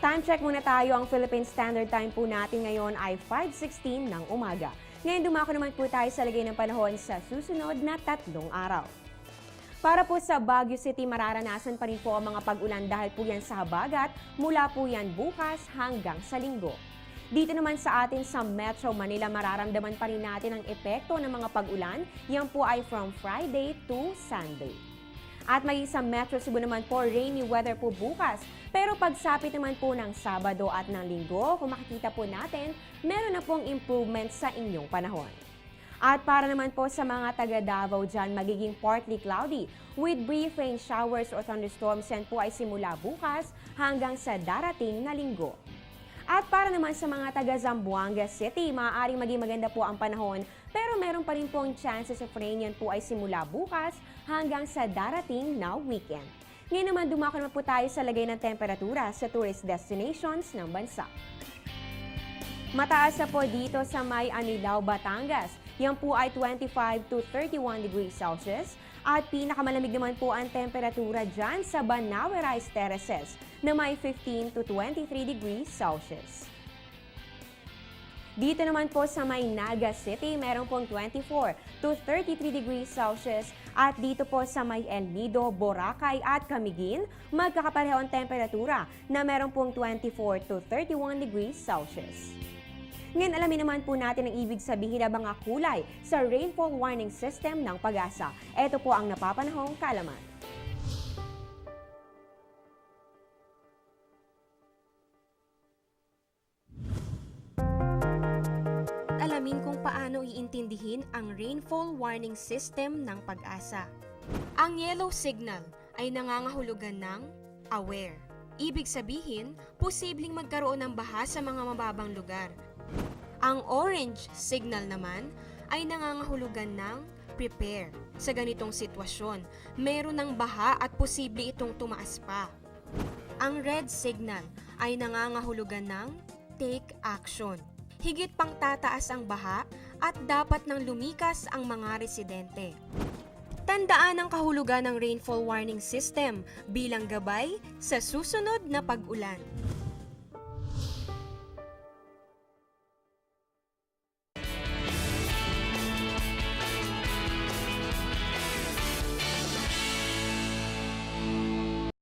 Time check muna tayo. Ang Philippine Standard Time po natin ngayon ay 5:16 ng umaga. Ngayon dumako naman po tayo sa lagay ng panahon sa susunod na 3 araw. Para po sa Baguio City, mararanasan pa rin po ang mga pag-ulan dahil po yan sa habagat mula po yan bukas hanggang sa linggo. Dito naman sa atin sa Metro Manila, mararamdaman pa rin natin ang epekto ng mga pag-ulan. Yan po ay from Friday to Sunday. At maging sa Metro Cebu naman po, rainy weather po bukas. Pero pagsapit naman po ng Sabado at ng Linggo, kung makikita po natin, meron na pong improvement sa inyong panahon. At para naman po sa mga taga Davao dyan, magiging partly cloudy with brief rain showers or thunderstorms. Yan po ay simula bukas hanggang sa darating na Linggo. At para naman sa mga taga Zamboanga City, maaaring maging maganda po ang panahon pero meron pa rin pong chances of rain. Yan po ay simula bukas hanggang sa darating na weekend. Ngayon naman dumako naman po tayo sa lagay ng temperatura sa tourist destinations ng bansa. Mataas na po dito sa may Anilao, Batangas. Yan po ay 25 to 31 degrees Celsius. At pinakamalamig naman po ang temperatura dyan sa Banawe Rice Terraces na may 15 to 23 degrees Celsius. Dito naman po sa may Naga City, meron pong 24 to 33 degrees Celsius. At dito po sa may El Nido, Boracay at Camiguin, magkakapareho ang temperatura na meron pong 24 to 31 degrees Celsius. Ngayon alamin naman po natin ang ibig sabihin ng mga kulay sa rainfall warning system ng Pag-asa. Ito po ang napapanahong kaalaman. Alamin kung paano iintindihin ang rainfall warning system ng Pag-asa. Ang yellow signal ay nangangahulugan ng aware. Ibig sabihin, posibleng magkaroon ng baha sa mga mababang lugar. Ang orange signal naman ay nangangahulugan ng prepare. Sa ganitong sitwasyon, meron ng baha at posible itong tumaas pa. Ang red signal ay nangangahulugan ng take action. Higit pang tataas ang baha at dapat nang lumikas ang mga residente. Tandaan ang kahulugan ng rainfall warning system bilang gabay sa susunod na pag-ulan.